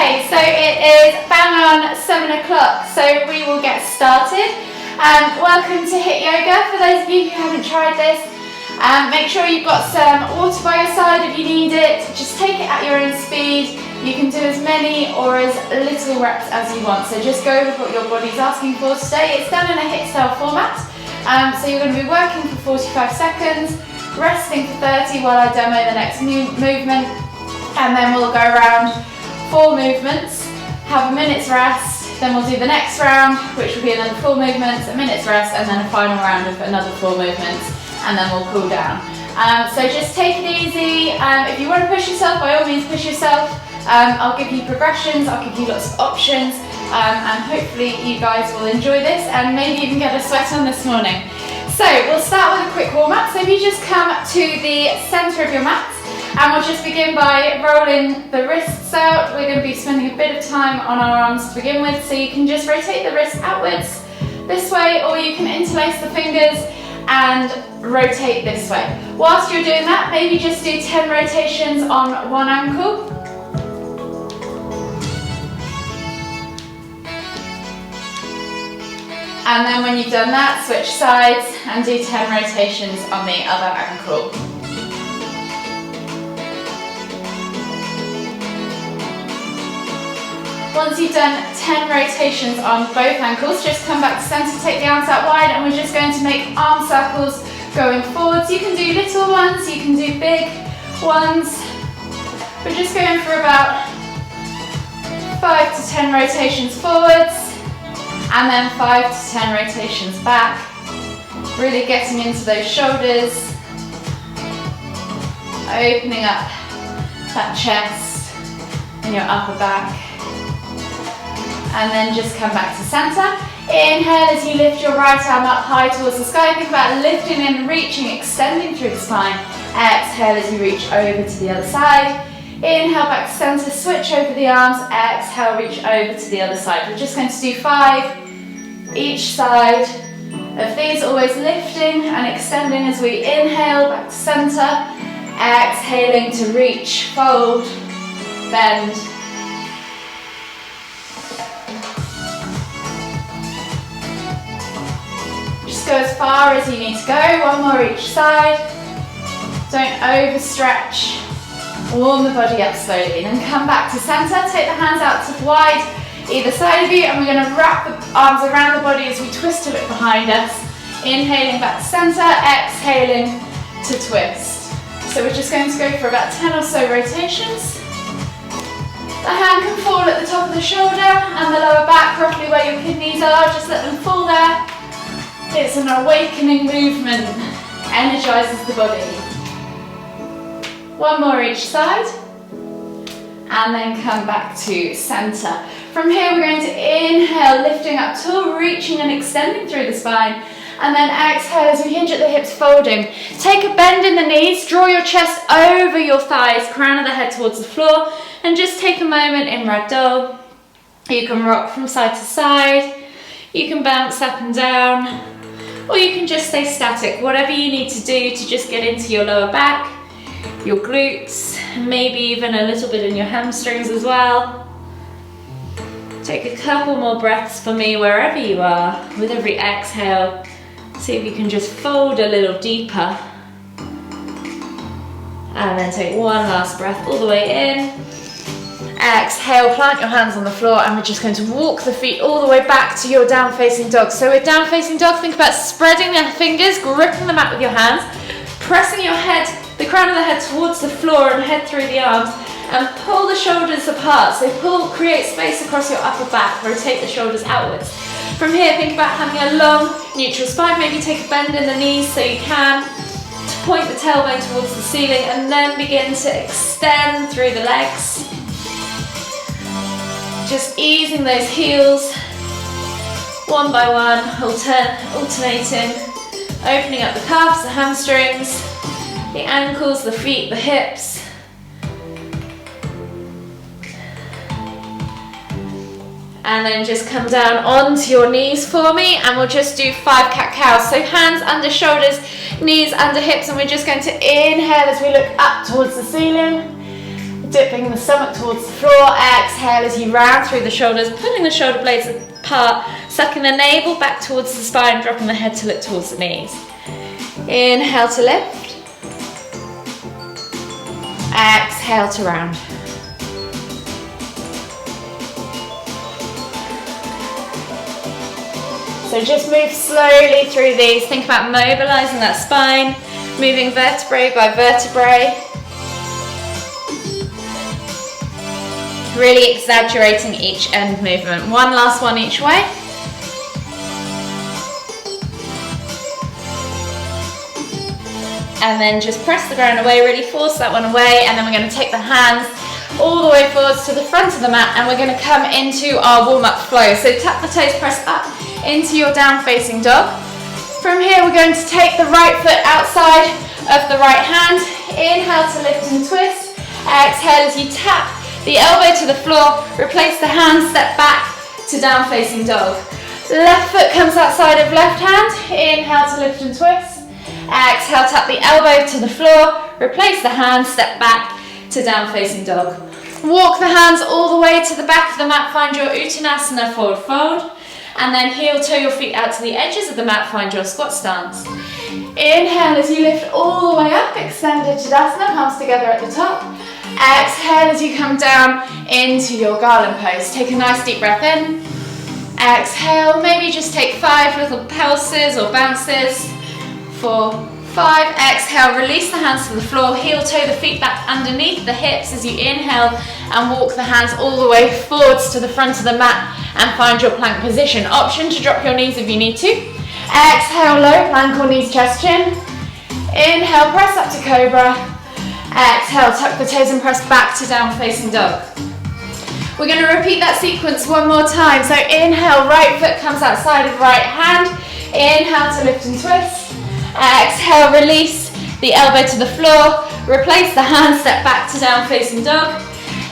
Okay, so it is bang on 7 o'clock, so we will get started. Welcome to HIIT Yoga. For those of you who haven't tried this, make sure you've got some water by your side if you need it. Just take it at your own speed. You can do as many or as little reps as you want, so just go with what your body's asking for today. It's done in a HIIT style format, so you're going to be working for 45 seconds, resting for 30 while I demo the next movement, and then we'll go around 4 movements, have a minute's rest, then we'll do the next round, which will be another 4 movements, a minute's rest, and then a final round of another 4 movements, and then we'll cool down. So just take it easy. If you want to push yourself, by all means push yourself. I'll give you progressions, I'll give you lots of options, and hopefully you guys will enjoy this and maybe even get a sweat on this morning. So we'll start with a quick warm-up. So if you just come to the centre of your mat, and we'll just begin by rolling the wrists out. We're going to be spending a bit of time on our arms to begin with, so you can just rotate the wrists outwards this way, or you can interlace the fingers and rotate this way. Whilst you're doing that, maybe just do 10 rotations on one ankle. And then when you've done that, switch sides and do 10 rotations on the other ankle. Once you've done 10 rotations on both ankles, just come back to centre, take the arms out wide, and we're just going to make arm circles going forwards. You can do little ones, you can do big ones. We're just going for about 5 to 10 rotations forwards, and then 5 to 10 rotations back. Really getting into those shoulders, opening up that chest and your upper back. And then just come back to centre. Inhale as you lift your right arm up high towards the sky. Think about lifting and reaching, extending through the spine. Exhale as you reach over to the other side. Inhale back to centre, switch over the arms. Exhale, reach over to the other side. We're just going to do 5 each side of these, always lifting and extending as we inhale back to centre. Exhaling to reach, fold, bend. Go as far as you need to go, 1 more each side. Don't overstretch. Warm the body up slowly, then come back to centre, take the hands out to wide either side of you, and we're going to wrap the arms around the body as we twist to look behind us. Inhaling back to centre, exhaling to twist. So we're just going to go for about 10 or so rotations. The hand can fall at the top of the shoulder and the lower back, roughly where your kidneys are, just let them fall there. It's an awakening movement, energizes the body. 1 more each side, and then come back to center. From here we're going to inhale, lifting up tall, reaching and extending through the spine, and then exhale as we hinge at the hips, folding. Take a bend in the knees, draw your chest over your thighs, crown of the head towards the floor, and just take a moment in ragdoll. You can rock from side to side, you can bounce up and down, or you can just stay static, whatever you need to do to just get into your lower back, your glutes, maybe even a little bit in your hamstrings as well. Take a couple more breaths for me wherever you are. With every exhale, see if you can just fold a little deeper. And then take one last breath all the way in. Exhale, plant your hands on the floor, and we're just going to walk the feet all the way back to your down facing dog. So with down facing dog, think about spreading the fingers, gripping the mat with your hands, pressing your head, the crown of the head towards the floor and head through the arms, and pull the shoulders apart. So create space across your upper back, rotate the shoulders outwards. From here, think about having a long neutral spine, maybe take a bend in the knees so you can, to point the tailbone towards the ceiling, and then begin to extend through the legs. Just easing those heels, one by one, alternating, opening up the calves, the hamstrings, the ankles, the feet, the hips. And then just come down onto your knees for me, and we'll just do 5 cat-cows. So hands under shoulders, knees under hips, and we're just going to inhale as we look up towards the ceiling. dipping the stomach towards the floor. Exhale as you round through the shoulders, pulling the shoulder blades apart, sucking the navel back towards the spine, dropping the head to look towards the knees. Inhale to lift. Exhale to round. So just move slowly through these. Think about mobilizing that spine, moving vertebrae by vertebrae. Really exaggerating each end movement. One last one each way. And then just press the ground away, really force that one away, and then we're going to take the hands all the way forwards to the front of the mat, and we're going to come into our warm-up flow. So tap the toes, press up into your down-facing dog. From here, we're going to take the right foot outside of the right hand. Inhale to lift and twist. Exhale as you tap the elbow to the floor, replace the hand, step back to down-facing dog. Left foot comes outside of left hand. Inhale to lift and twist. Exhale, tap the elbow to the floor, replace the hand, step back to down-facing dog. Walk the hands all the way to the back of the mat, find your Uttanasana forward fold, and then heel toe your feet out to the edges of the mat, find your squat stance. Inhale as you lift all the way up, extended Tadasana, palms together at the top. Exhale as you come down into your garland pose. Take a nice deep breath in. Exhale, maybe just take 5 little pulses or bounces. 4, 5, exhale, release the hands to the floor, heel toe the feet back underneath the hips as you inhale and walk the hands all the way forwards to the front of the mat and find your plank position. Option to drop your knees if you need to. Exhale, low plank or knees chest chin. Inhale, press up to cobra. Exhale, tuck the toes and press back to down facing dog. We're going to repeat that sequence one more time. So inhale, right foot comes outside of right hand. Inhale to lift and twist. Exhale, release the elbow to the floor, replace the hand, step back to down facing dog.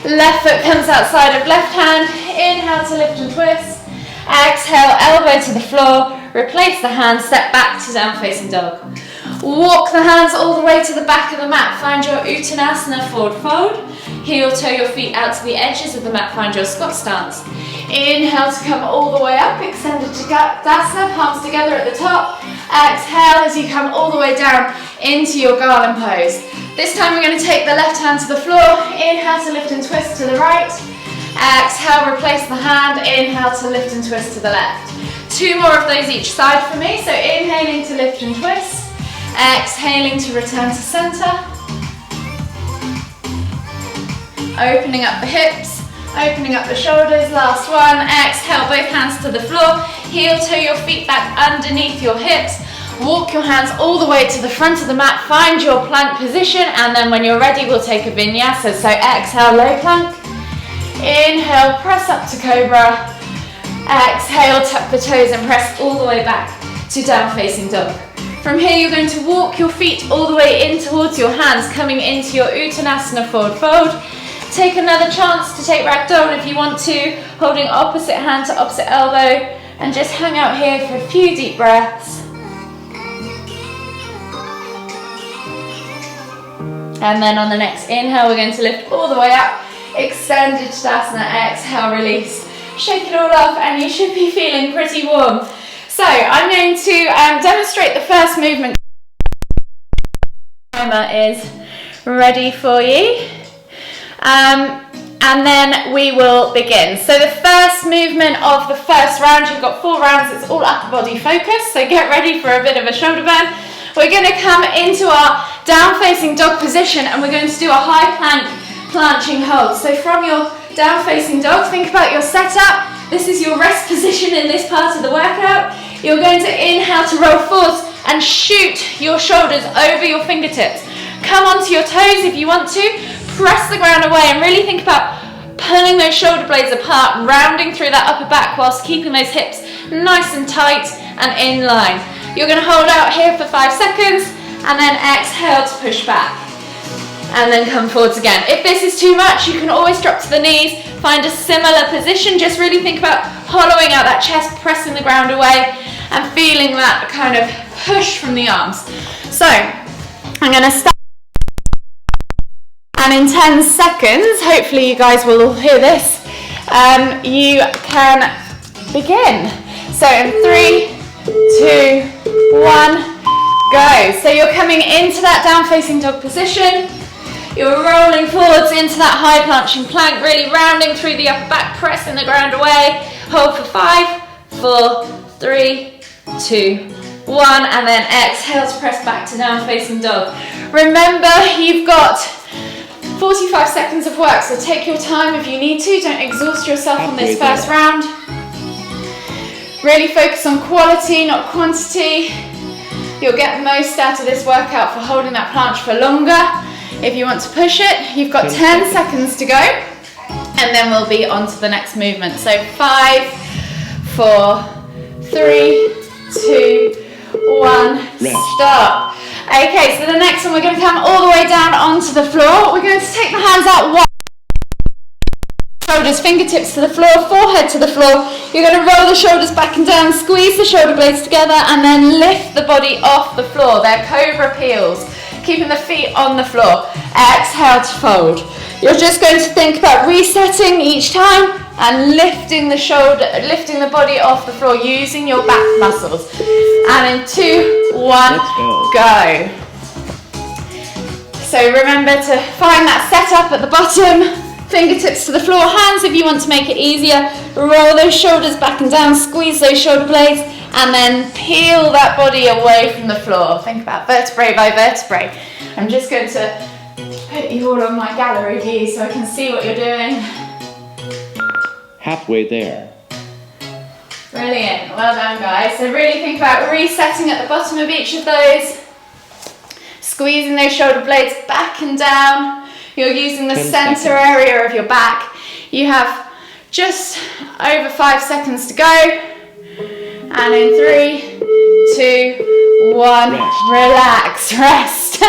Left foot comes outside of left hand. Inhale to lift and twist. Exhale, elbow to the floor, replace the hand, step back to down facing dog. Walk the hands all the way to the back of the mat, find your Uttanasana forward fold. Heel toe your feet out to the edges of the mat, find your squat stance. Inhale to come all the way up, extended Tadasana, palms together at the top. Exhale as you come all the way down into your garland pose. This time we're going to take the left hand to the floor. Inhale to lift and twist to the right. Exhale, replace the hand. Inhale to lift and twist to the left. 2 more of those each side for me. So inhaling to lift and twist. Exhaling to return to center. Opening up the hips. Opening up the shoulders, last one. Exhale, both hands to the floor. Heel toe your feet back underneath your hips. Walk your hands all the way to the front of the mat. Find your plank position, and then when you're ready, we'll take a vinyasa. So exhale, low plank. Inhale, press up to cobra. Exhale, tuck the toes and press all the way back to down facing dog. From here, you're going to walk your feet all the way in towards your hands, coming into your Uttanasana forward fold. Take another chance to take ragdoll if you want to, holding opposite hand to opposite elbow, and just hang out here for a few deep breaths. And then on the next inhale, we're going to lift all the way up, extended Tadasana, exhale, release. Shake it all off and you should be feeling pretty warm. So I'm going to demonstrate the first movement. Timer is ready for you. And then we will begin. So the first movement of the first round, you've got 4 rounds, it's all upper body focus, so get ready for a bit of a shoulder burn. We're going to come into our down facing dog position and we're going to do a high plank planching hold. So from your down facing dog, think about your setup. This is your rest position in this part of the workout. You're going to inhale to roll forwards and shoot your shoulders over your fingertips. Come onto your toes if you want to. Press the ground away and really think about pulling those shoulder blades apart, rounding through that upper back whilst keeping those hips nice and tight and in line. You're going to hold out here for 5 seconds and then exhale to push back. And then come forwards again. If this is too much, you can always drop to the knees, find a similar position. Just really think about hollowing out that chest, pressing the ground away and feeling that kind of push from the arms. So I'm going to start And in 10 seconds, hopefully you guys will all hear this, you can begin. So in 3, 2, 1, go. So you're coming into that down facing dog position. You're rolling forwards into that high planching plank, really rounding through the upper back, pressing the ground away. Hold for 5, 4, 3, 2, 1, and then exhale to press back to down facing dog. Remember, you've got 45 seconds of work, so take your time if you need to. Don't exhaust yourself on this first round. Really focus on quality, not quantity. You'll get the most out of this workout for holding that planche for longer. If you want to push it, you've got 10 seconds to go, and then we'll be on to the next movement. So 5, 4, 3, 2, 1, stop. Okay, so the next one, we're going to come all the way down onto the floor. We're going to take the hands out wide. Shoulders, fingertips to the floor, forehead to the floor. You're going to roll the shoulders back and down, squeeze the shoulder blades together, and then lift the body off the floor. They're cobra peels, keeping the feet on the floor. Exhale to fold. You're just going to think about resetting each time and lifting the body off the floor using your back muscles. And in 2, 1, go. So remember to find that setup at the bottom. Fingertips to the floor, hands if you want to make it easier. Roll those shoulders back and down, squeeze those shoulder blades, and then peel that body away from the floor. Think about vertebrae by vertebrae. I'm just going to put you all on my gallery view so I can see what you're doing. Halfway there. Brilliant, well done guys. So really think about resetting at the bottom of each of those. Squeezing those shoulder blades back and down. You're using the center area of your back. You have just over 5 seconds to go. And in 3, 2, 1, relax, rest.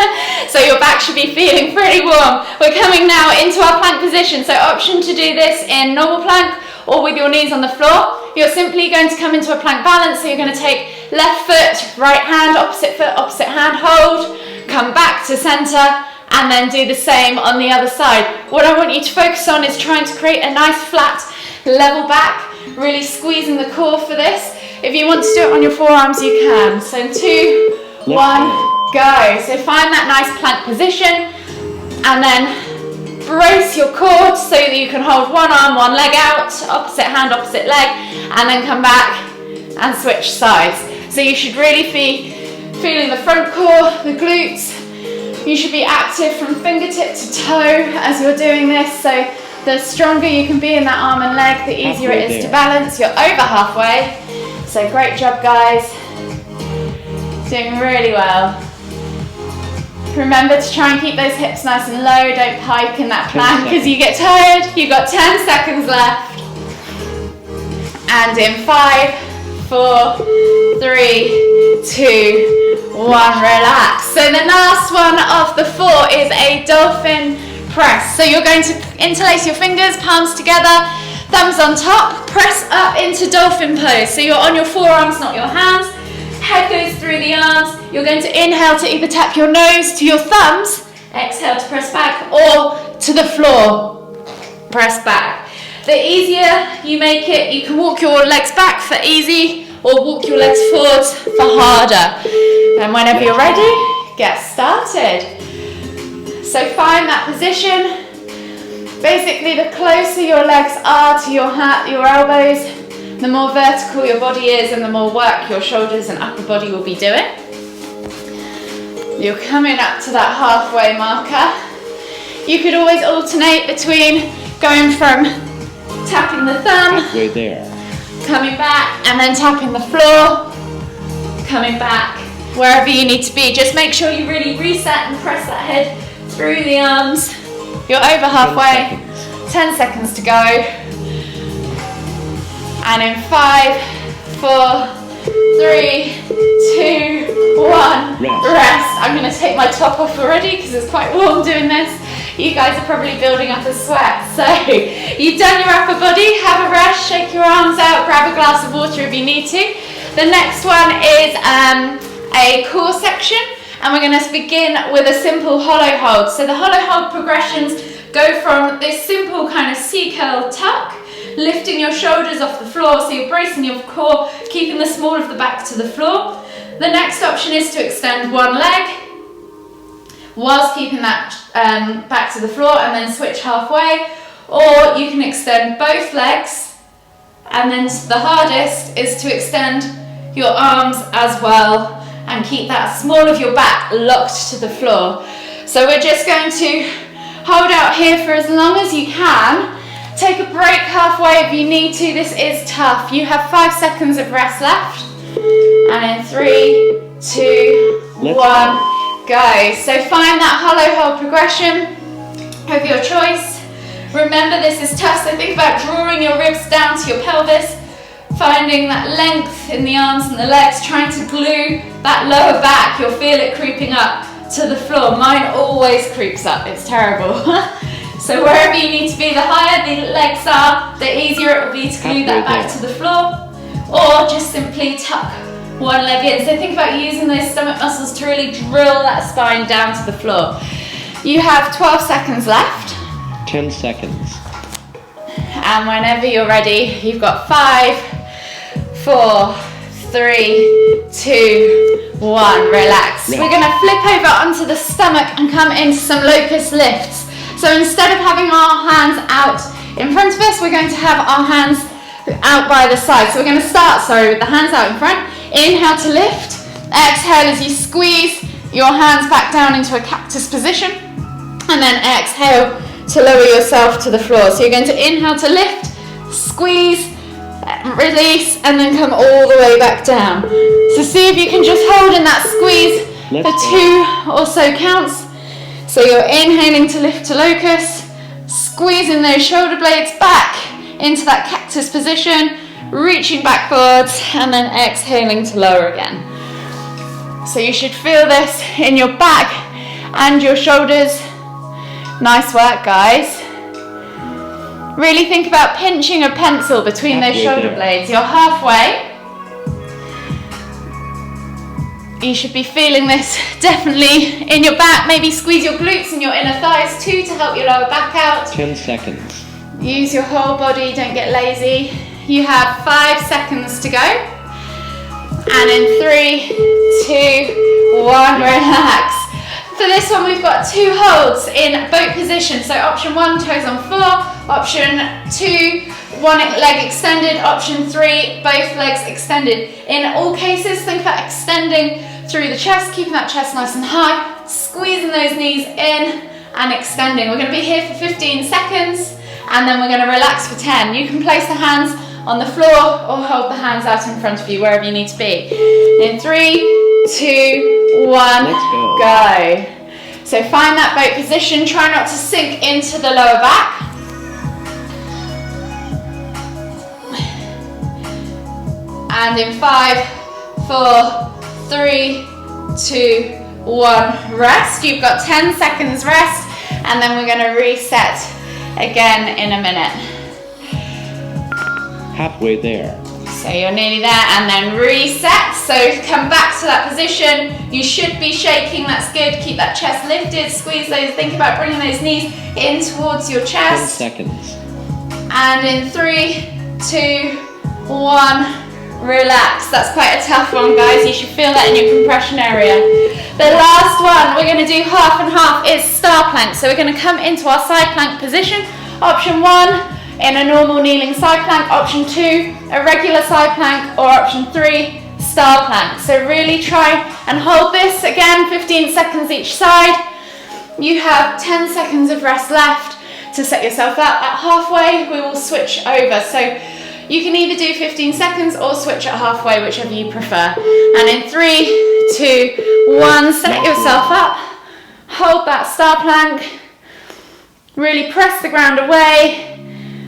So your back should be feeling pretty warm. We're coming now into our plank position. So option to do this in normal plank or with your knees on the floor. You're simply going to come into a plank balance. So you're going to take left foot, right hand, opposite foot, opposite hand, hold, come back to center, and then do the same on the other side. What I want you to focus on is trying to create a nice flat level back, really squeezing the core for this. If you want to do it on your forearms, you can. So in 2, 1, go. So find that nice plank position, and then brace your core so that you can hold one arm, one leg out, opposite hand, opposite leg, and then come back and switch sides. So you should really be feeling the front core, the glutes. You should be active from fingertip to toe as you're doing this. So the stronger you can be in that arm and leg, the easier it is to balance. You're over halfway. So great job, guys. Doing really well. Remember to try and keep those hips nice and low. Don't pike in that plank because you get tired. You've got 10 seconds left. And in 5, 4, 3, 2, 1, relax. So the last one of the 4 is a dolphin press. So you're going to interlace your fingers, palms together, thumbs on top, press up into dolphin pose. So you're on your forearms, not your hands. Head goes through the arms. You're going to inhale to either tap your nose to your thumbs, exhale to press back, or to the floor, press back. The easier you make it, you can walk your legs back for easy, or walk your legs forwards for harder. And whenever you're ready, get started. So find that position. Basically, the closer your legs are to your elbows, the more vertical your body is and the more work your shoulders and upper body will be doing. You're coming up to that halfway marker. You could always alternate between going from tapping the thumb, halfway there, coming back, and then tapping the floor, coming back, wherever you need to be. Just make sure you really reset and press that head through the arms. You're over halfway, 10 seconds to go. And in 5, 4, 3, 2, 1, rest. I'm going to take my top off already because it's quite warm doing this. You guys are probably building up a sweat. So you've done your upper body, have a rest, shake your arms out, grab a glass of water if you need to. The next one is a core section, and we're going to begin with a simple hollow hold. So the hollow hold progressions go from this simple kind of C-curl tuck, lifting your shoulders off the floor, so you're bracing your core, keeping the small of the back to the floor. The next option is to extend one leg whilst keeping that back to the floor, and then switch halfway, or you can extend both legs, and then the hardest is to extend your arms as well and keep that small of your back locked to the floor. So we're just going to hold out here for as long as you can. Take a break halfway if you need to. This is tough. You have 5 seconds of rest left. And in 3, 2, 1, go. So find that hollow hold progression of your choice. Remember, this is tough, so think about drawing your ribs down to your pelvis, finding that length in the arms and the legs, trying to glue that lower back. You'll feel it creeping up to the floor. Mine always creeps up, it's terrible. So wherever you need to be, the higher the legs are, the easier it will be to glue that back to the floor, or just simply tuck one leg in. So think about using those stomach muscles to really drill that spine down to the floor. You have 12 seconds left. 10 seconds. And whenever you're ready, you've got 5, 4, 3, 2, 1. Relax. We're going to flip over onto the stomach and come into some locust lifts. So instead of having our hands out in front of us, we're going to have our hands out by the side. So we're going to start, with the hands out in front. Inhale to lift. Exhale as you squeeze your hands back down into a cactus position. And then exhale to lower yourself to the floor. So you're going to inhale to lift, squeeze, release, and then come all the way back down. So see if you can just hold in that squeeze for 2 or so counts. So you're inhaling to lift to locust, squeezing those shoulder blades back into that cactus position, reaching backwards, and then exhaling to lower again. So you should feel this in your back and your shoulders. Nice work, guys. Really think about pinching a pencil between those shoulder blades. You're halfway. You should be feeling this definitely in your back. Maybe squeeze your glutes and your inner thighs too to help your lower back out. 10 seconds. Use your whole body, don't get lazy. You have 5 seconds to go. And in 3, 2, 1, relax. For this one, we've got 2 holds in boat position. So option 1, toes on floor. Option 2, one leg extended. Option 3, both legs extended. In all cases, think about extending through the chest, keeping that chest nice and high, squeezing those knees in and extending. We're going to be here for 15 seconds and then we're going to relax for 10. You can place the hands on the floor or hold the hands out in front of you, wherever you need to be. In 3, 2, 1, go. So find that boat position. Try not to sink into the lower back. And in 5, 4, 3, 2, 1, rest. You've got 10 seconds rest, and then we're going to reset again in a minute. Halfway there. So you're nearly there, and then reset. So come back to that position. You should be shaking, that's good. Keep that chest lifted, squeeze those, think about bringing those knees in towards your chest. 10 seconds. And in 3, 2, 1, relax. That's quite a tough one, guys. You should feel that in your compression area. The last one, we're going to do half and half, is star plank. So we're going to come into our side plank position. Option 1, in a normal kneeling side plank. Option 2, a regular side plank. Or option 3, star plank. So really try and hold this. Again, 15 seconds each side. You have 10 seconds of rest left to set yourself up. At halfway, we will switch over. So you can either do 15 seconds or switch at halfway, whichever you prefer. And in 3, 2, 1, set yourself up. Hold that star plank. Really press the ground away.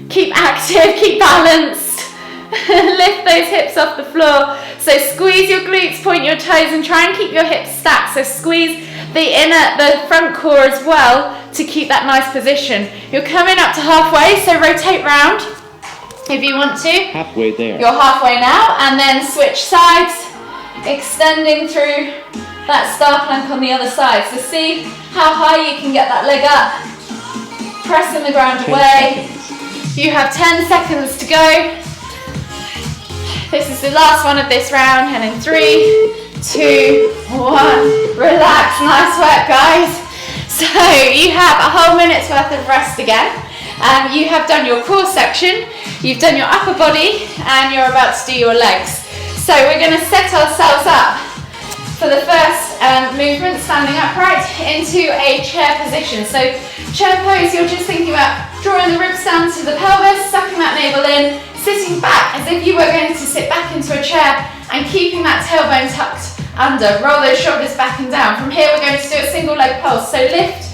Keep active, keep balanced. Lift those hips off the floor. So squeeze your glutes, point your toes, and try and keep your hips stacked. So squeeze the front core as well to keep that nice position. You're coming up to halfway, so rotate round if you want to. Halfway there. You're halfway now, and then switch sides, extending through that star plank on the other side. So see how high you can get that leg up. Pressing the ground 10 away. seconds. You have 10 seconds to go. This is the last one of this round, and in 3, 2, 1, relax. Nice work, guys. So you have a whole minute's worth of rest again. You have done your core section, you've done your upper body, and you're about to do your legs. So we're going to set ourselves up for the first movement, standing upright, into a chair position. So chair pose, you're just thinking about drawing the ribs down to the pelvis, sucking that navel in, sitting back as if you were going to sit back into a chair and keeping that tailbone tucked under. Roll those shoulders back and down. From here we're going to do a single leg pulse. So lift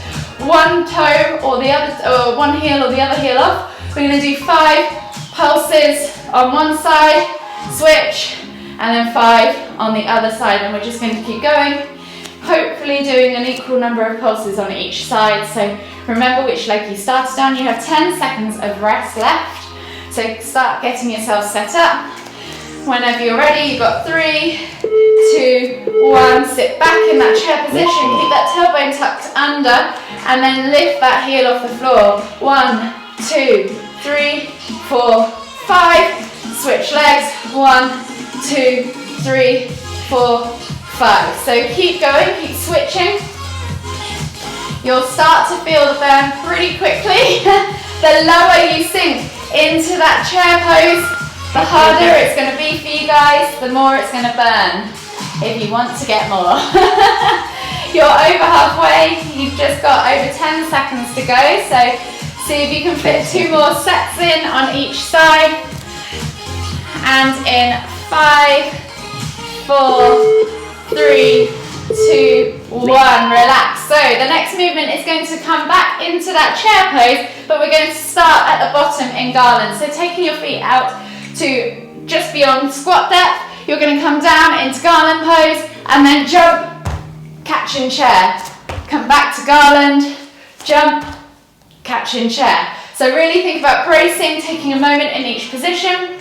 one toe or the other, or one heel or the other heel off. We're going to do 5 pulses on one side, switch, and then 5 on the other side, and we're just going to keep going, hopefully doing an equal number of pulses on each side. So remember which leg you started on. You have 10 seconds of rest left, so start getting yourself set up. Whenever you're ready, you've got 3, 2, 1, sit back in that chair position, keep that tailbone tucked under, and then lift that heel off the floor. 1, 2, 3, 4, 5, switch legs, 1, 2, 3, 4, 5. So keep going, keep switching. You'll start to feel the burn pretty quickly. The lower you sink into that chair pose, the harder it's going to be for you guys, the more it's going to burn if you want to get more. You're over halfway, you've just got over 10 seconds to go, so see if you can fit 2 more sets in on each side. And in 5, 4, 3, 2, 1, relax. So the next movement is going to come back into that chair pose, but we're going to start at the bottom in garland. So taking your feet out to just beyond squat depth, you're going to come down into garland pose and then jump, catch in chair. Come back to garland, jump, catch in chair. So really think about bracing, taking a moment in each position.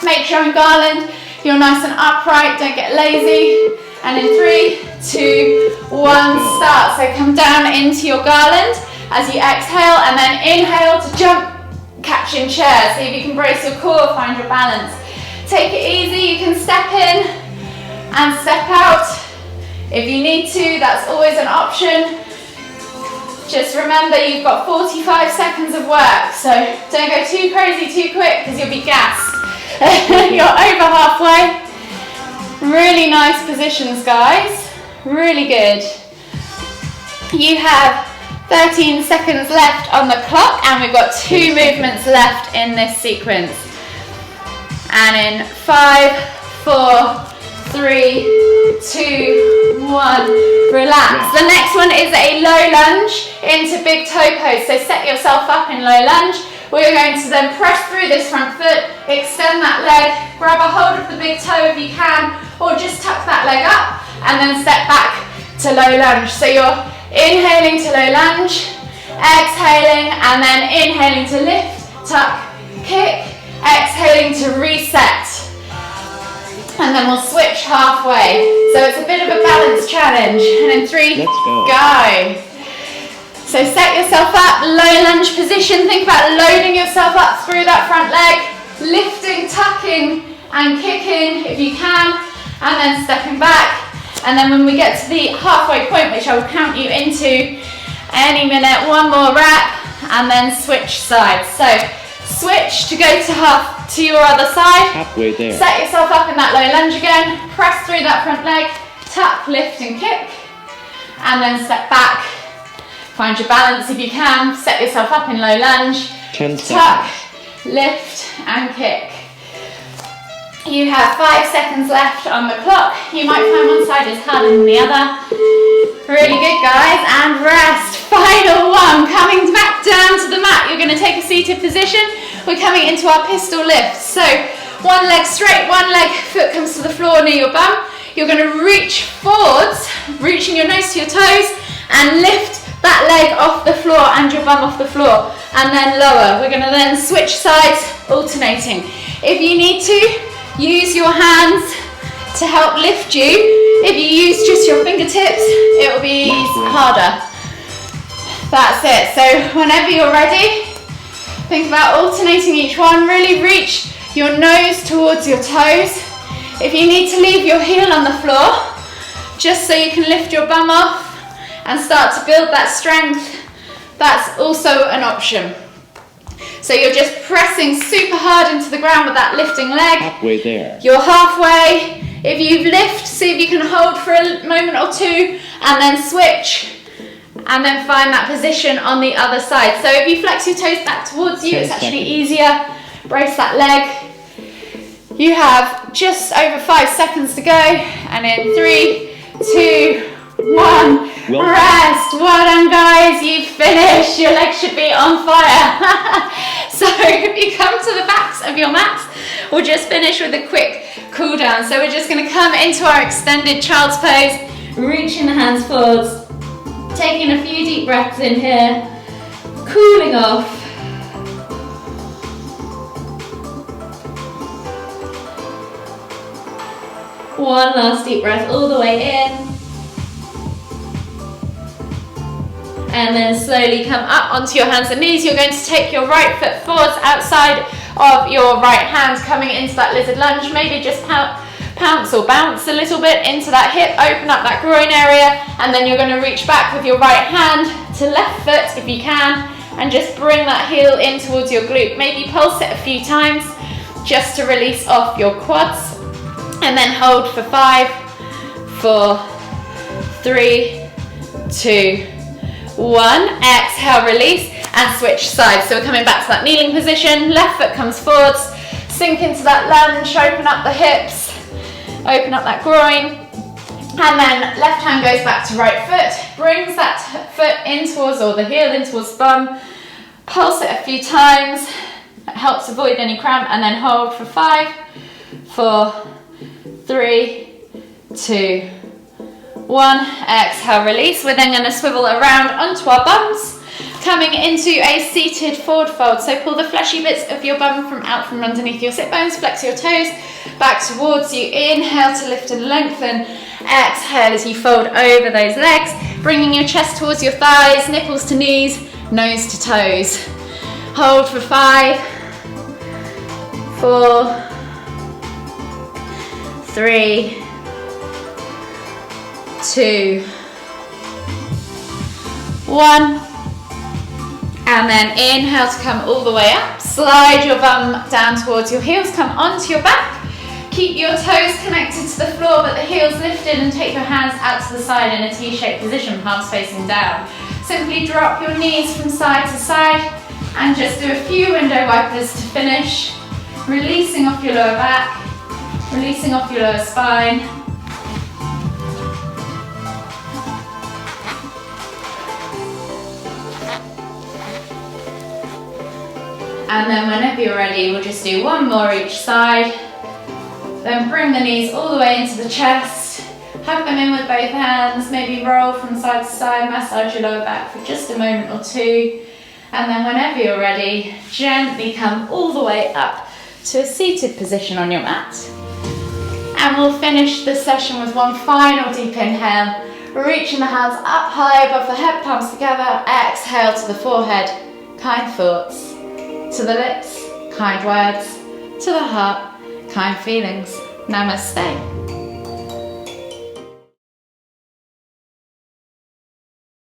Make sure in garland you're nice and upright, don't get lazy. And in 3, 2, 1, start. So come down into your garland as you exhale, and then inhale to jump, catch in chair. See if you can brace your core, find your balance. Take it easy, you can step in and step out. If you need to, that's always an option. Just remember you've got 45 seconds of work, so don't go too crazy too quick because you'll be gassed. You're over halfway. Really nice positions, guys. Really good. You have 13 seconds left on the clock, and we've got 2 movements left in this sequence. And in 5, 4, 3, 2, 1, relax. The next one is a low lunge into big toe pose. So set yourself up in low lunge. We're going to then press through this front foot, extend that leg, grab a hold of the big toe if you can, or just tuck that leg up and then step back to low lunge. So you're inhaling to low lunge, exhaling, and then inhaling to lift, tuck, kick, exhaling to reset. And then we'll switch halfway. So it's a bit of a balance challenge. And in 3, let's go. Go. So set yourself up, low lunge position. Think about loading yourself up through that front leg, lifting, tucking, and kicking if you can, and then stepping back. And then when we get to the halfway point, which I will count you into any minute, 1 more rep, and then switch sides. So switch to go to your other side. Halfway there. Set yourself up in that low lunge again. Press through that front leg, tuck, lift, and kick, and then step back. Find your balance if you can. Set yourself up in low lunge. 10 tuck, seconds. lift, and kick. You have 5 seconds left on the clock. You might find one side is harder than the other. Really good, guys. And rest. Final one. Coming back down to the mat. You're going to take a seated position. We're coming into our pistol lift. So one leg straight, one leg, foot comes to the floor near your bum. You're going to reach forwards, reaching your nose to your toes, and lift that leg off the floor and your bum off the floor, and then lower. We're going to then switch sides, alternating. If you need to, use your hands to help lift you. If you use just your fingertips, it will be harder. That's it. So whenever you're ready, think about alternating each one. Really reach your nose towards your toes. If you need to leave your heel on the floor, just so you can lift your bum off and start to build that strength, that's also an option. So you're just pressing super hard into the ground with that lifting leg. Halfway there. You're halfway. If you lift, see if you can hold for a moment or two and then switch and then find that position on the other side. So if you flex your toes back towards you, it's actually easier. Brace that leg. You have just over 5 seconds to go, and in 3, 2, 1, rest. Well done, guys, you've finished. Your legs should be on fire. So if you come to the backs of your mats, we'll just finish with a quick cool down. So we're just going to come into our extended child's pose, reaching the hands forwards, taking a few deep breaths in here, cooling off. One last deep breath all the way in. And then slowly come up onto your hands and knees. You're going to take your right foot forwards outside of your right hand, coming into that lizard lunge. Maybe just pounce or bounce a little bit into that hip, open up that groin area, and then you're going to reach back with your right hand to left foot if you can, and just bring that heel in towards your glute. Maybe pulse it a few times just to release off your quads. And then hold for 5, 4, 3, 2, 1. Exhale, release, and switch sides. So we're coming back to that kneeling position. Left foot comes forwards, sink into that lunge, open up the hips, open up that groin, and then left hand goes back to right foot, brings that foot in towards, or the heel in towards the bum. Pulse it a few times, it helps avoid any cramp, and then hold for 5, 4, 3, 2, 1. Exhale, release. We're then going to swivel around onto our bums, coming into a seated forward fold. So pull the fleshy bits of your bum out from underneath your sit bones, flex your toes back towards you. Inhale to lift and lengthen. Exhale as you fold over those legs, bringing your chest towards your thighs, nipples to knees, nose to toes. Hold for 5, 4, 3, 2, 1, and then inhale to come all the way up. Slide your bum down towards your heels, come onto your back. Keep your toes connected to the floor, but the heels lifted, and take your hands out to the side in a T-shaped position, palms facing down. Simply drop your knees from side to side and just do a few window wipers to finish, releasing off your lower back, releasing off your lower spine. And then whenever you're ready, we'll just do one more each side. Then bring the knees all the way into the chest. Hug them in with both hands, maybe roll from side to side, massage your lower back for just a moment or two. And then whenever you're ready, gently come all the way up to a seated position on your mat. And we'll finish the session with one final deep inhale, reaching the hands up high above the head, palms together. Exhale to the forehead, kind thoughts. To the lips, kind words. To the heart, kind feelings. Namaste.